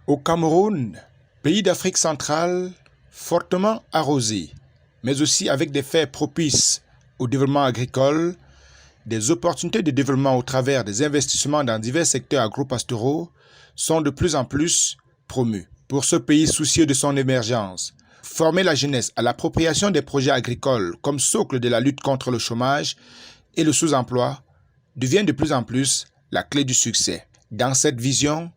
Au Cameroun, pays d'Afrique centrale, fortement arrosé, mais aussi avec des faits propices au développement agricole, des opportunités de développement au travers des investissements dans divers secteurs agro-pastoraux sont de plus en plus promus. Pour ce pays soucieux de son émergence, former la jeunesse à l'appropriation des projets agricoles comme socle de la lutte contre le chômage et le sous-emploi devient de plus en plus la clé du succès. Dans cette vision,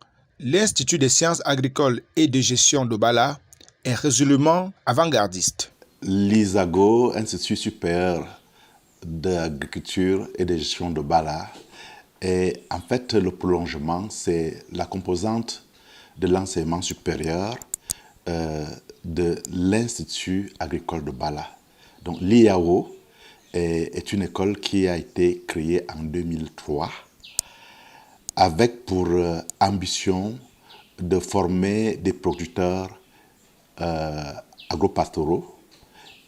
l'Institut des sciences agricoles et de gestion de Bala est résolument avant-gardiste. L'ISAGO, Institut supérieur d'agriculture et de gestion de Bala, est en fait le prolongement, c'est la composante de l'enseignement supérieur de l'Institut agricole de Bala. Donc l'IAO est une école qui a été créée en 2003 avec pour ambition de former des producteurs agropastoraux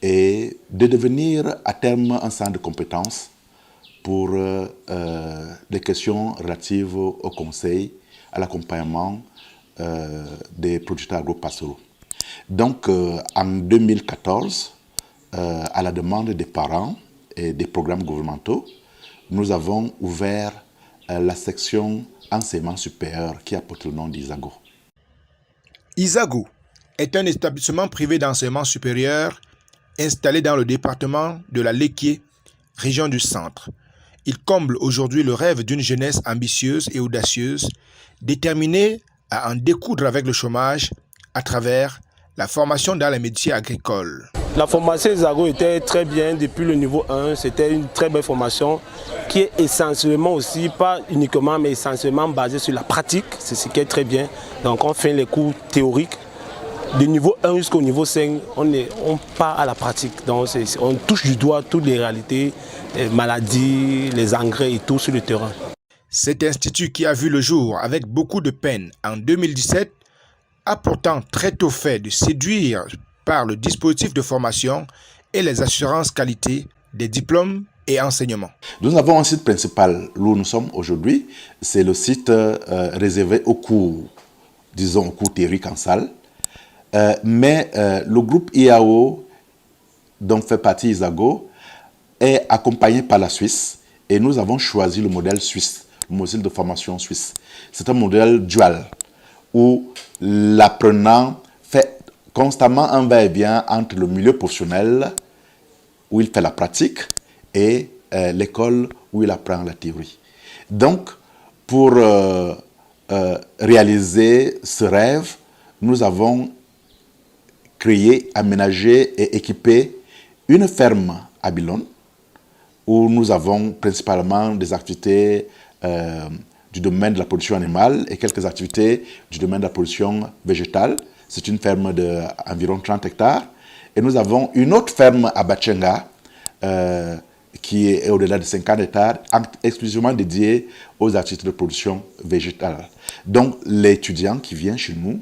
et de devenir à terme un centre de compétences pour les questions relatives au conseil, à l'accompagnement des producteurs agropastoraux. Donc en 2014, à la demande des parents et des programmes gouvernementaux, nous avons ouvert la section enseignement supérieur qui a porté le nom d'ISAGO. ISAGO est un établissement privé d'enseignement supérieur installé dans le département de la Léquié, région du Centre. Il comble aujourd'hui le rêve d'une jeunesse ambitieuse et audacieuse, déterminée à en découdre avec le chômage à travers la formation dans les métiers agricoles. La formation ISAGO était très bien depuis le niveau 1, c'était une très belle formation qui est essentiellement aussi, pas uniquement mais essentiellement basée sur la pratique, c'est ce qui est très bien. Donc on fait les cours théoriques. Du niveau 1 jusqu'au niveau 5, on part à la pratique. Donc on touche du doigt toutes les réalités, les maladies, les engrais et tout sur le terrain. Cet institut qui a vu le jour avec beaucoup de peine en 2017 a pourtant très tôt fait de séduire par le dispositif de formation et les assurances qualité des diplômes et enseignements. Nous avons un site principal où nous sommes aujourd'hui, c'est le site réservé aux cours, disons aux cours théoriques en salle. Mais le groupe IAO, dont fait partie ISAGO, est accompagné par la Suisse et nous avons choisi le modèle suisse, le modèle de formation suisse. C'est un modèle dual où l'apprenant fait constamment un va-et-vient entre le milieu professionnel où il fait la pratique et l'école où il apprend la théorie. Donc, pour réaliser ce rêve, nous avons créé, aménagé et équipé une ferme à Bilone où nous avons principalement des activités du domaine de la production animale et quelques activités du domaine de la production végétale. C'est une ferme d'environ 30 hectares. Et nous avons une autre ferme à Bachenga qui est au-delà de 50 hectares, exclusivement dédiée aux activités de production végétale. Donc l'étudiant qui vient chez nous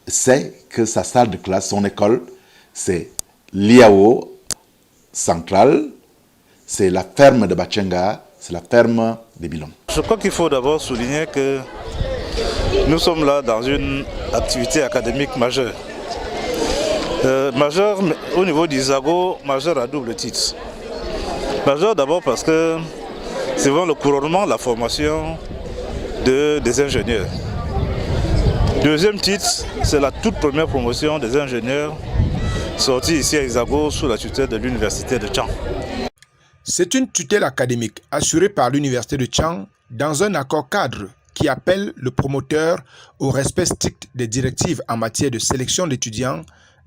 sait que sa salle de classe, son école, c'est l'IAO centrale, c'est la ferme de Bachenga, c'est la ferme de Bilone. Je crois qu'il faut d'abord souligner que nous sommes là dans une activité académique majeure. Majeure au niveau d'ISAGO, majeure à double titre. Majeure d'abord parce que c'est vraiment le couronnement de la formation des ingénieurs. Deuxième titre, c'est la toute première promotion des ingénieurs sortis ici à ISAGO sous la tutelle de l'université de Tchang. C'est une tutelle académique assurée par l'université de Tchang dans un accord cadre qui appelle le promoteur au respect strict des directives en matière de sélection d'étudiants,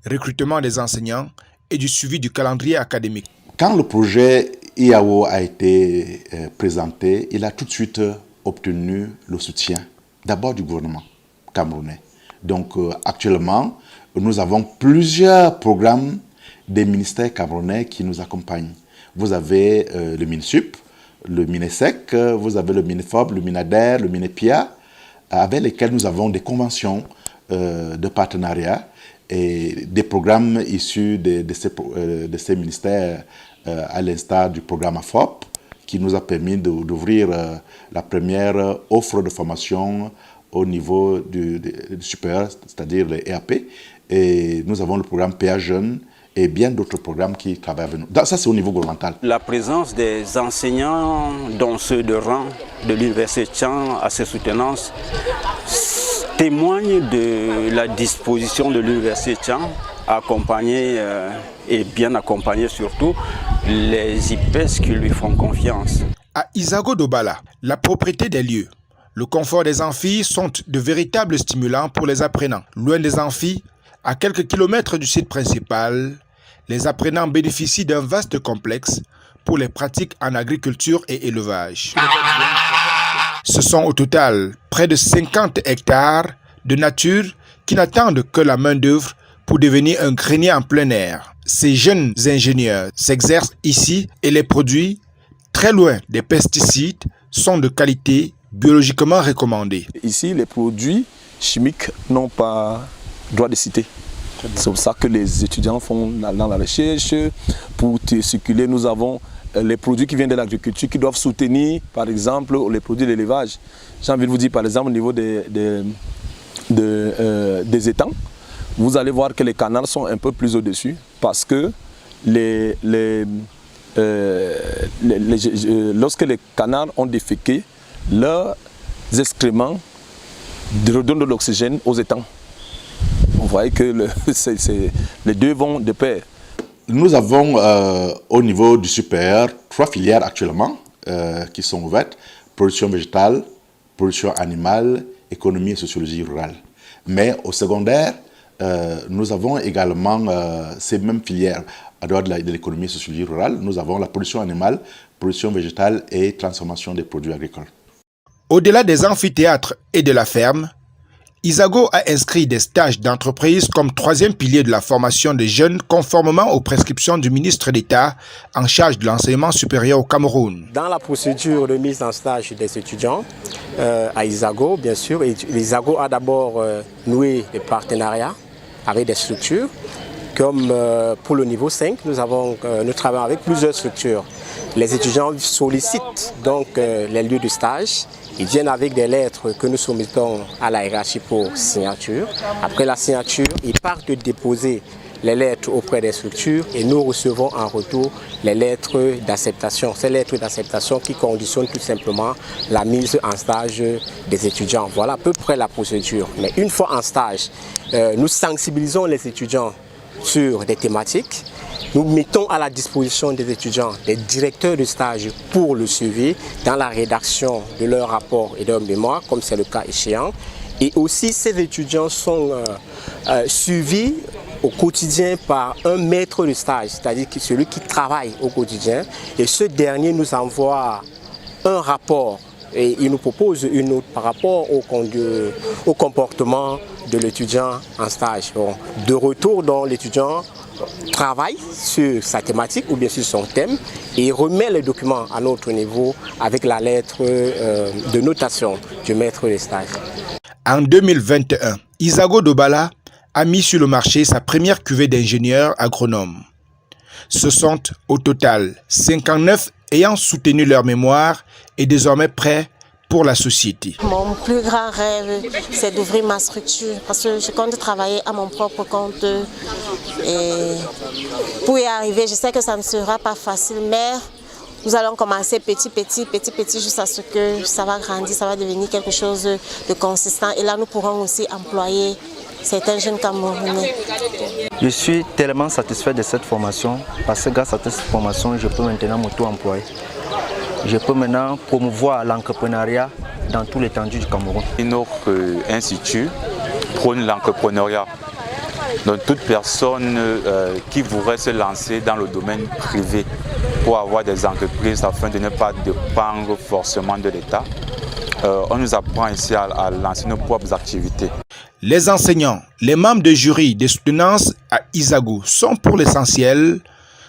recrutement des enseignants et du suivi du calendrier académique. Quand le projet IAO a été présenté, il a tout de suite obtenu le soutien d'abord du gouvernement camerounais. Donc actuellement, nous avons plusieurs programmes des ministères camerounais qui nous accompagnent. Vous avez le MINSUP, le MINESEC, vous avez le MINEFOP, le MINADER, le MINEPIA, avec lesquels nous avons des conventions de partenariat et des programmes issus de ces ministères, à l'instar du programme AFOP, qui nous a permis d'ouvrir la première offre de formation au niveau du supérieur, c'est-à-dire les EAP. Et nous avons le programme PA Jeunes et bien d'autres programmes qui travaillent avec nous. Ça, c'est au niveau gouvernemental. La présence des enseignants, dont ceux de rang de l'Université Tchang à ses soutenances, témoigne de la disposition de l'Université Tchang à accompagner et bien accompagner surtout les IPES qui lui font confiance. À Isago Dobala, la propriété des lieux, le confort des amphis sont de véritables stimulants pour les apprenants. Loin des amphis, à quelques kilomètres du site principal, les apprenants bénéficient d'un vaste complexe pour les pratiques en agriculture et élevage. Ce sont au total près de 50 hectares de nature qui n'attendent que la main-d'œuvre pour devenir un grenier en plein air. Ces jeunes ingénieurs s'exercent ici et les produits, très loin des pesticides, sont de qualité biologiquement recommandée. Ici, les produits chimiques n'ont pas droit de citer. C'est pour ça que les étudiants font dans la recherche. Pour circuler, nous avons les produits qui viennent de l'agriculture qui doivent soutenir, par exemple, les produits de l'élevage. J'ai envie de vous dire, par exemple, au niveau des étangs, vous allez voir que les canals sont un peu plus au-dessus parce que lorsque les canals ont déféqué, leurs excréments redonnent de l'oxygène aux étangs. Vous voyez que les deux vont de pair. Nous avons au niveau du supérieur 3 filières actuellement qui sont ouvertes. Production végétale, production animale, économie et sociologie rurale. Mais au secondaire, nous avons également ces mêmes filières. À dehors de l'économie et sociologie rurale, nous avons la production animale, production végétale et transformation des produits agricoles. Au-delà des amphithéâtres et de la ferme, Isago a inscrit des stages d'entreprise comme 3e pilier de la formation des jeunes conformément aux prescriptions du ministre d'État en charge de l'enseignement supérieur au Cameroun. Dans la procédure de mise en stage des étudiants à Isago, bien sûr, Isago a d'abord noué des partenariats avec des structures. Comme pour le niveau 5, nous travaillons avec plusieurs structures. Les étudiants sollicitent donc les lieux de stage. Ils viennent avec des lettres que nous soumettons à la hiérarchie pour signature. Après la signature, ils partent déposer les lettres auprès des structures et nous recevons en retour les lettres d'acceptation. Ces lettres d'acceptation qui conditionnent tout simplement la mise en stage des étudiants. Voilà à peu près la procédure. Mais une fois en stage, nous sensibilisons les étudiants sur des thématiques. Nous mettons à la disposition des étudiants des directeurs de stage pour le suivi dans la rédaction de leur rapport et de leur mémoire, comme c'est le cas échéant. Et aussi, ces étudiants sont suivis au quotidien par un maître de stage, c'est-à-dire celui qui travaille au quotidien. Et ce dernier nous envoie un rapport et il nous propose une note par rapport au comportement de l'étudiant en stage. Bon, de retour, dans l'étudiant travaille sur sa thématique ou bien sur son thème et remet les documents à notre niveau avec la lettre de notation du maître de stage. En 2021, Isago Dobala a mis sur le marché sa première cuvée d'ingénieurs agronomes. Ce sont au total 59 ayant soutenu leur mémoire et désormais prêts pour la société. Mon plus grand rêve, c'est d'ouvrir ma structure parce que je compte travailler à mon propre compte. Et pour y arriver, je sais que ça ne sera pas facile, mais nous allons commencer petit, jusqu'à ce que ça va grandir, ça va devenir quelque chose de consistant. Et là, nous pourrons aussi employer certains jeunes Camerounais. Je suis tellement satisfait de cette formation parce que grâce à cette formation, je peux maintenant m'auto-employer. Je peux maintenant promouvoir l'entrepreneuriat dans tout l'étendue du Cameroun. Notre institut prône l'entrepreneuriat. Donc toute personne qui voudrait se lancer dans le domaine privé pour avoir des entreprises afin de ne pas dépendre forcément de l'État, on nous apprend ici à lancer nos propres activités. Les enseignants, les membres de jury des soutenances à Isago sont pour l'essentiel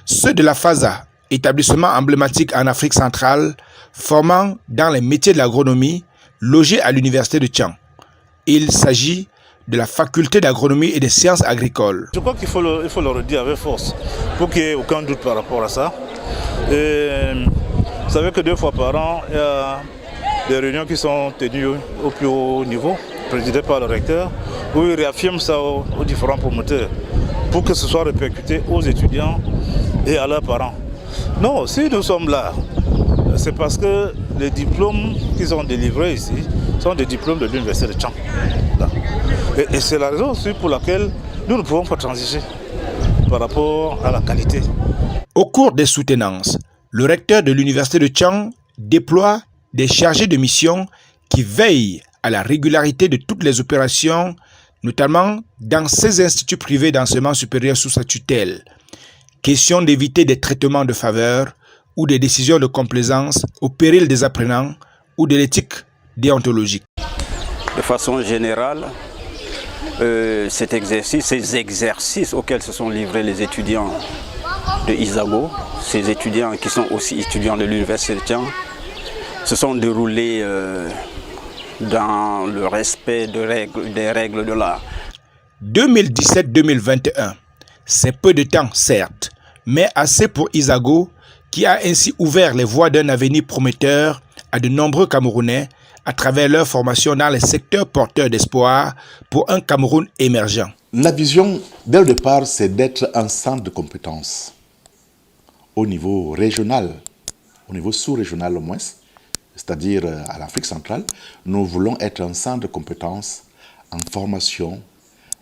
ceux de la FASA, établissement emblématique en Afrique centrale, formant dans les métiers de l'agronomie, logé à l'université de Tchang. Il s'agit de la faculté d'agronomie et des sciences agricoles. Je crois qu'il faut le redire avec force, pour qu'il n'y ait aucun doute par rapport à ça. Et, vous savez que 2 fois par an, il y a des réunions qui sont tenues au plus haut niveau. présidé par le recteur, où il réaffirme ça aux différents promoteurs pour que ce soit répercuté aux étudiants et à leurs parents. Non, si nous sommes là, c'est parce que les diplômes qu'ils ont délivrés ici sont des diplômes de l'université de Tchang. Et c'est la raison aussi pour laquelle nous ne pouvons pas transiger par rapport à la qualité. Au cours des soutenances, le recteur de l'université de Tchang déploie des chargés de mission qui veillent à la régularité de toutes les opérations, notamment dans ces instituts privés d'enseignement supérieur sous sa tutelle. Question d'éviter des traitements de faveur ou des décisions de complaisance au péril des apprenants ou de l'éthique déontologique. De façon générale, ces exercices auxquels se sont livrés les étudiants de Isago, ces étudiants qui sont aussi étudiants de l'université de Tchang, se sont déroulés dans le respect des règles de l'art. 2017-2021, c'est peu de temps certes, mais assez pour Isago qui a ainsi ouvert les voies d'un avenir prometteur à de nombreux Camerounais à travers leur formation dans les secteurs porteurs d'espoir pour un Cameroun émergent. La vision, dès le départ, c'est d'être un centre de compétences au niveau régional, au niveau sous-régional au moins, c'est-à-dire à l'Afrique centrale. Nous voulons être un centre de compétences en formation,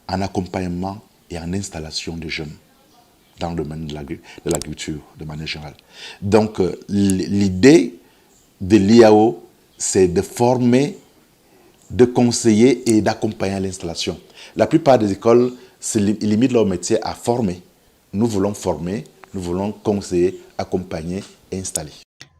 en accompagnement et en installation des jeunes dans le domaine de l'agriculture de manière générale. Donc l'idée de l'IAO, c'est de former, de conseiller et d'accompagner l'installation. La plupart des écoles limitent leur métier à former. Nous voulons former, nous voulons conseiller, accompagner et installer.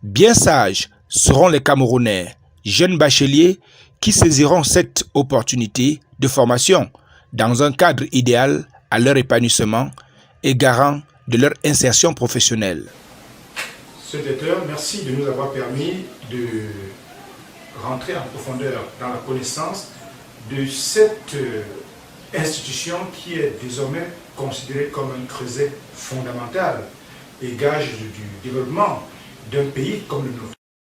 Bien sages seront les Camerounais, jeunes bacheliers, qui saisiront cette opportunité de formation dans un cadre idéal à leur épanouissement et garant de leur insertion professionnelle. Secrétaire, merci de nous avoir permis de rentrer en profondeur dans la connaissance de cette institution qui est désormais considérée comme un creuset fondamental et gage du développement d'un pays comme le nôtre.